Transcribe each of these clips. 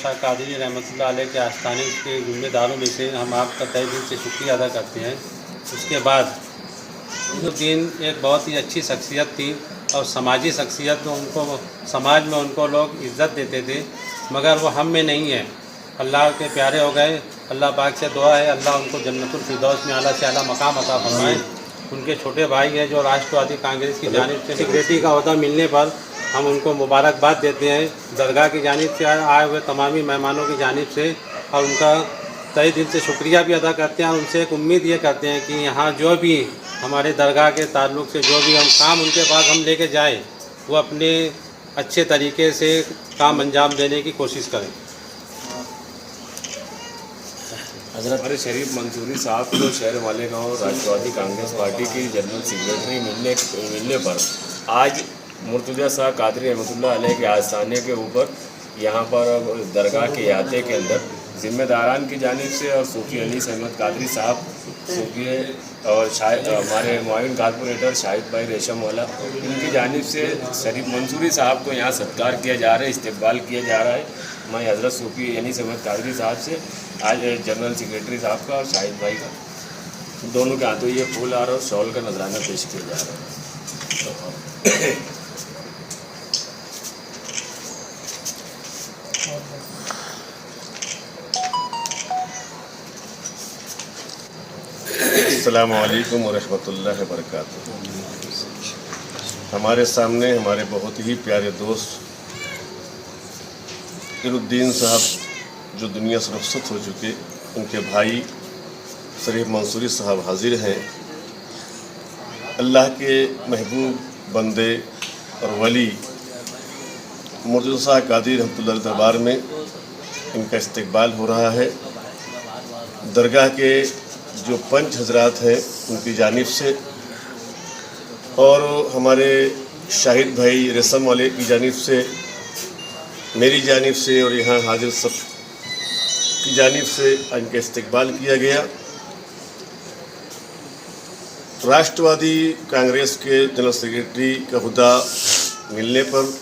शाह कादरी रहमतुल्लाह अलैह के आस्थाने के ज़िम्मेदारों में से हम आपका तहे दिल से शुक्रिया अदा करते हैं। उसके बाद इज़्ज़ुद्दीन एक बहुत ही अच्छी शख्सियत थी और समाजी शख्सियत में उनको समाज में उनको लोग इज़्ज़त देते थे, मगर वो हम में नहीं है। अल्लाह के प्यारे हो गए। अल्लाह पाक से दुआ है अल्लाह उनको जन्नतुल फिरदौस में आला से आला मकाम अता फरमाए। उनके छोटे भाई हैं जो राष्ट्रवादी कांग्रेस की जानिब से सेक्रेटरी का ओहदा मिलने पर हम उनको मुबारकबाद देते हैं दरगाह की जानिब से आए हुए तमामी मेहमानों की जानिब से, और उनका तहे दिल से शुक्रिया भी अदा करते हैं। और उनसे एक उम्मीद ये करते हैं कि यहाँ जो भी हमारे दरगाह के ताल्लुक़ से जो भी हम काम उनके पास हम लेके जाएँ वो अपने अच्छे तरीके से काम अंजाम देने की कोशिश करें। हज़रत हमारे शरीफ मंसूरी साहब को शहर मालेगांव राष्ट्रवादी कांग्रेस पार्टी की जनरल सेक्रेटरी मिलने पर आज मुर्तज़ा शाह कादरी रहमतुल्लाह अलैह के आस्थाने के ऊपर यहाँ पर दरगाह के अहाते के अंदर ज़िम्मेदारान की जानिब से और सूफी अनीस अहमद कादरी साहब सूफी और हमारे मुआविन कारपोरेटर शाहिद भाई रेशम वाला, इनकी जानिब से शरीफ मंसूरी साहब को यहाँ सत्कार किया जा रहा है, इस्तकबाल किया जा रहा है। मैं हज़रत सूफी अनीस अहमद कादरी साहब से आज जनरल सेक्रेटरी साहब का और शाहिद भाई का दोनों के हाथों ये फूल आ रहा और शॉल का नजराना पेश किया जा रहा है। अस्सलामु अलैकुम व रहमतुल्लाहि व बरकातुहू। हमारे सामने हमारे बहुत ही प्यारे दोस्त इज़्ज़ुद्दीन साहब जो दुनिया से रुखसत हो चुके, उनके भाई शरीफ मंसूरी साहब हाजिर हैं। अल्लाह के महबूब बंदे और वली मुर्तज़ा शाह कादरी रहमतुल्लाह दरबार में इनका इस्तकबाल हो रहा है। दरगाह के जो पंच हजरात हैं उनकी जानिब से और हमारे शाहिद भाई रेशम वाले की जानिब से, मेरी जानिब से और यहाँ हाजिर सब की जानिब से इनका इस्तकबाल किया गया। राष्ट्रवादी कांग्रेस के जनरल सेक्रेटरी का हुदा मिलने पर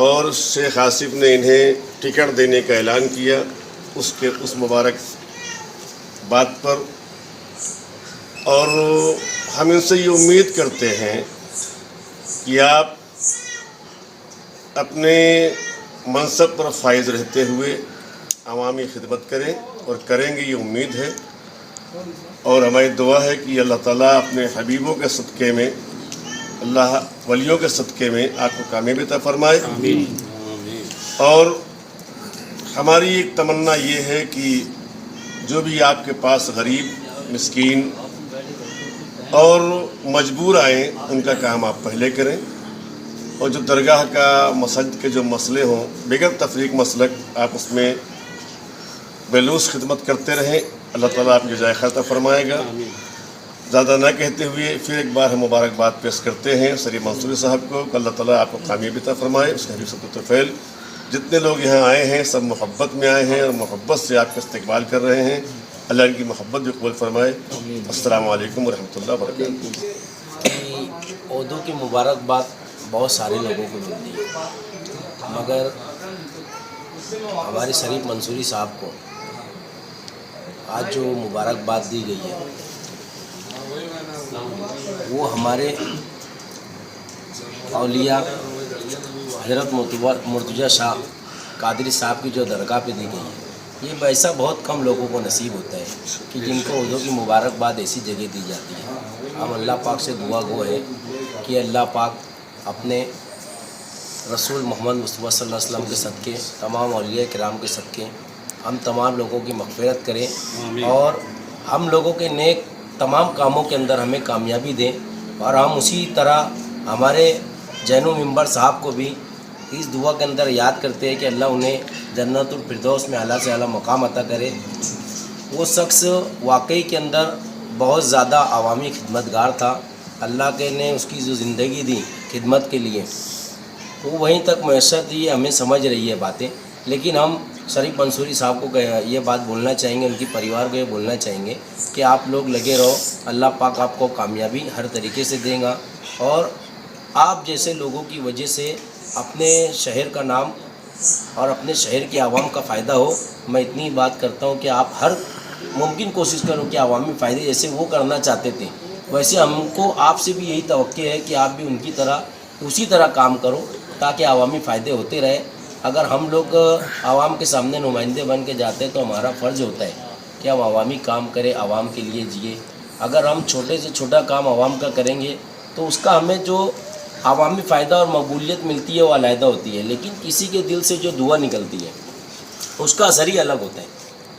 और शेख आसिफ ने इन्हें टिकट देने का ऐलान किया, उस मुबारक बात पर, और हम इनसे ये उम्मीद करते हैं कि आप अपने मनसब पर फाइज रहते हुए अवामी खिदमत करें और करेंगे, ये उम्मीद है। और हमारी दुआ है कि अल्लाह ताला अपने हबीबों के सदक़े में, अल्लाह वलियों के सदक़े में आपको कामयाबी अता फरमाए। और हमारी एक तमन्ना ये है कि जो भी आपके पास गरीब, मिस्कीन और मजबूर आए, उनका काम आप पहले करें, और जो दरगाह का मसजिद के जो मसले हों बगैर तफरीक मसलक, आप उसमें बेलूस खिदमत करते रहें। अल्लाह ताला आपकी जायज़ अता फरमाएगा। ज़्यादा ना कहते हुए फिर एक बार हम मुबारकबाद पेश करते हैं शरीफ मंसूरी साहब को। अल्लाह ताला आपको कामयाबी अता फरमाए। उसके हबीब सल्लल्लाहु अलैहि वसल्लम जितने लोग यहाँ आए हैं सब मोहब्बत में आए हैं और मोहब्बत से आपका इस्तकबाल कर रहे हैं। अल्लाह इनकी मोहब्बत भी कबूल फरमाए। अस्सलामु अलैकुम व रहमतुल्लाहि व बरकातुहू। ओहदों की मुबारकबाद बहुत सारे लोगों को मिलती है, मगर हमारे शरीफ मंसूरी साहब को आज जो मुबारकबाद दी गई है वो हमारे औलिया हज़रत मुर्तज़ा शाह कादरी साहब की जो दरगाह पे दी गई है, ये वैसा बहुत कम लोगों को नसीब होता है कि जिनको उर्दू की मुबारकबाद ऐसी जगह दी जाती है। हम अल्लाह पाक से दुआ गो है कि अल्लाह पाक अपने रसूल मोहम्मद मुस्तफ़ा सल्लल्लाहु अलैहि वसल्लम के सदक़े, तमाम औलिया किराम के सदक़े हम तमाम लोगों की मग़फ़िरत करें और हम लोगों के नेक तमाम कामों के अंदर हमें कामयाबी दें। और हम उसी तरह हमारे जैनुल मिंबर साहब को भी इस दुआ के अंदर याद करते हैं कि अल्लाह उन्हें जन्नतुल फिरदौस में आला से आला मकाम अता करे। वो शख्स वाकई के अंदर बहुत ज़्यादा अवामी खिदमतगार था। अल्लाह के ने उसकी जो ज़िंदगी दी खिदमत के लिए वो वहीं तक मैसर थी, हमें समझ रही है बातें। लेकिन हम शरीफ मंसूरी साहब को ये बात बोलना चाहेंगे, उनके परिवार को ये बोलना चाहेंगे कि आप लोग लगे रहो, अल्लाह पाक आपको कामयाबी हर तरीके से देगा। और आप जैसे लोगों की वजह से अपने शहर का नाम اور اپنے شہر کے عوام کا فائدہ ہو. میں اتنی بات کرتا ہوں کہ آپ ہر ممکن کوشش کرو کہ عوامی فائدے جیسے وہ کرنا چاہتے تھے ویسے ہم کو آپ سے بھی یہی توقع ہے کہ آپ بھی ان کی طرح اسی طرح کام کرو تاکہ عوامی فائدے ہوتے رہے. اگر ہم لوگ عوام کے سامنے نمائندے بن کے جاتے ہیں تو ہمارا فرض ہوتا ہے کہ ہم عوامی کام کریں, عوام کے لیے جیے. اگر ہم چھوٹے سے چھوٹا کام عوام کا کریں گے تو اس کا ہمیں جو عوامی فائدہ اور مقبولیت ملتی ہے وہ علیحدہ ہوتی ہے, لیکن کسی کے دل سے جو دعا نکلتی ہے اس کا اثر ہی الگ ہوتا ہے.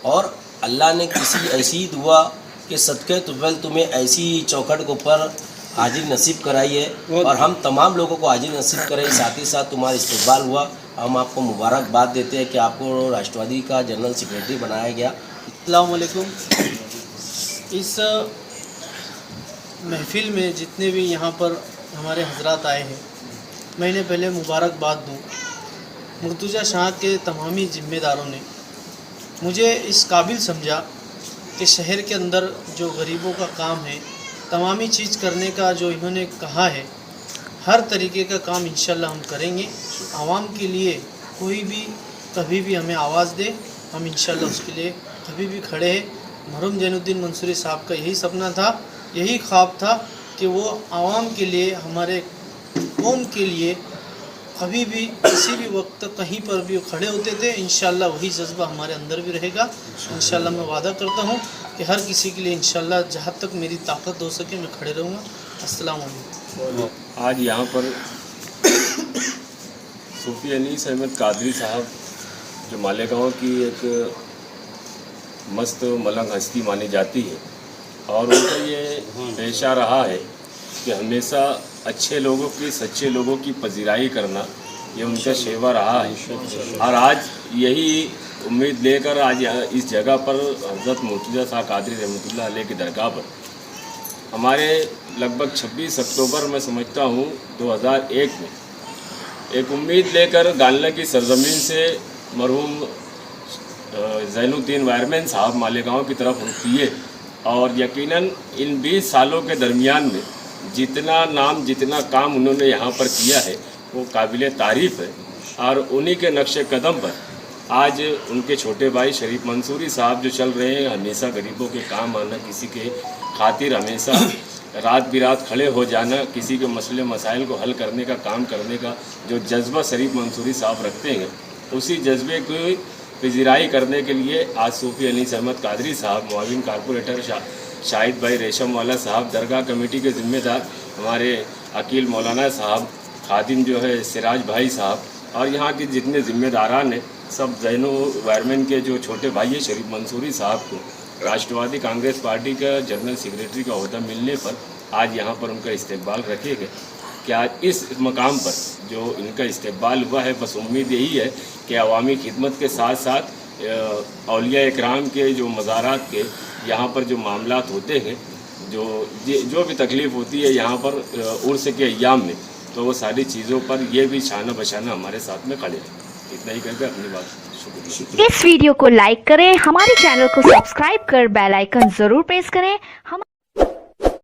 اور اللہ نے کسی ایسی دعا کے صدقے طفیل تمہیں ایسی چوکھٹ کے اوپر حاضر نصیب کرائی ہے اور ہم تمام لوگوں کو حاضر نصیب کرائی. ساتھ ہی ساتھ تمہارا استقبال ہوا. ہم آپ کو مبارکباد دیتے ہیں کہ آپ کو راشٹروادی کا جنرل سیکریٹری بنایا گیا. السلام علیکم. اس محفل میں جتنے بھی یہاں پر ہمارے حضرات آئے ہیں میں انہیں پہلے مبارکباد دوں. مرتضیٰ شاہ کے تمامی ذمہ داروں نے مجھے اس قابل سمجھا کہ شہر کے اندر جو غریبوں کا کام ہے تمامی چیز کرنے کا جو انہوں نے کہا ہے ہر طریقے کا کام انشاءاللہ ہم کریں گے. عوام کے لیے کوئی بھی کبھی بھی ہمیں آواز دے ہم انشاءاللہ اس کے لیے کبھی بھی کھڑے ہیں. مرحوم زین الدین منصوری صاحب کا یہی سپنا تھا, یہی خواب تھا کہ وہ عوام کے لیے ہمارے قوم کے لیے کبھی بھی کسی بھی وقت کہیں پر بھی کھڑے ہوتے تھے. انشاءاللہ وہی جذبہ ہمارے اندر بھی رہے گا. انشاءاللہ میں وعدہ کرتا ہوں کہ ہر کسی کے لیے انشاءاللہ جہاں تک میری طاقت ہو سکے میں کھڑے رہوں گا. السلام علیکم. آج یہاں پر صوفی انیس احمد قادری صاحب جو مالیگاؤں کی ایک مست ملنگ ہستی مانی جاتی ہے اور ان کا یہ پیشہ رہا ہے کہ ہمیشہ اچھے لوگوں کی سچے لوگوں کی پذیرائی کرنا یہ ان کا شیوا رہا ہے. اور آج یہی امید لے کر آج اس جگہ پر حضرت مرتضیٰ شاہ قادری رحمۃ اللہ علیہ کی درگاہ پر ہمارے لگ بھگ 26 اکتوبر میں سمجھتا ہوں 2001 میں ایک امید لے کر گالنا کی سرزمین سے مرحوم زین الدین وائرمین صاحب مالیگاؤں کی طرف رخ کیے اور یقیناً ان 20 سالوں کے درمیان میں جتنا نام جتنا کام انہوں نے یہاں پر کیا ہے وہ قابل تعریف ہے. اور انہی کے نقش قدم پر آج ان کے چھوٹے بھائی شریف منصوری صاحب جو چل رہے ہیں ہمیشہ غریبوں کے کام آنا, کسی کے خاطر ہمیشہ رات برات کھڑے ہو جانا, کسی کے مسئلے مسائل کو حل کرنے کا کام کرنے کا جو جذبہ شریف منصوری صاحب رکھتے ہیں اسی جذبے کی پذیرائی کرنے کے لیے آج صوفی انیس احمد قادری صاحب معاون کارپوریٹر شاہد بھائی ریشم والا صاحب, درگاہ کمیٹی کے ذمہ دار ہمارے عقیل مولانا صاحب, خادم جو ہے سراج بھائی صاحب اور یہاں کے جتنے ذمہ داران ہیں سب زین وائرمین کے جو چھوٹے بھائی ہیں شریف منصوری صاحب کو راشٹروادی کانگریس پارٹی کا جنرل سیکریٹری کا عہدہ ملنے پر آج یہاں پر ان کا استقبال رکھے گئے کہ آج اس مقام پر جو ان کا استقبال ہوا ہے بس امید یہی ہے کہ عوامی خدمت کے ساتھ ساتھ اولیاء اکرام کے جو مزارات کے یہاں پر جو معاملات ہوتے ہیں جو بھی تکلیف ہوتی ہے یہاں پر عرس کے ایام میں تو وہ ساری چیزوں پر یہ بھی شانہ بشانہ ہمارے ساتھ میں کھڑے ہیں. اتنا ہی کر کے اپنی بات شکریہ. اس ویڈیو کو لائک کریں, ہمارے چینل کو سبسکرائب کر بیل آئیکن ضرور پریس کریں. ہم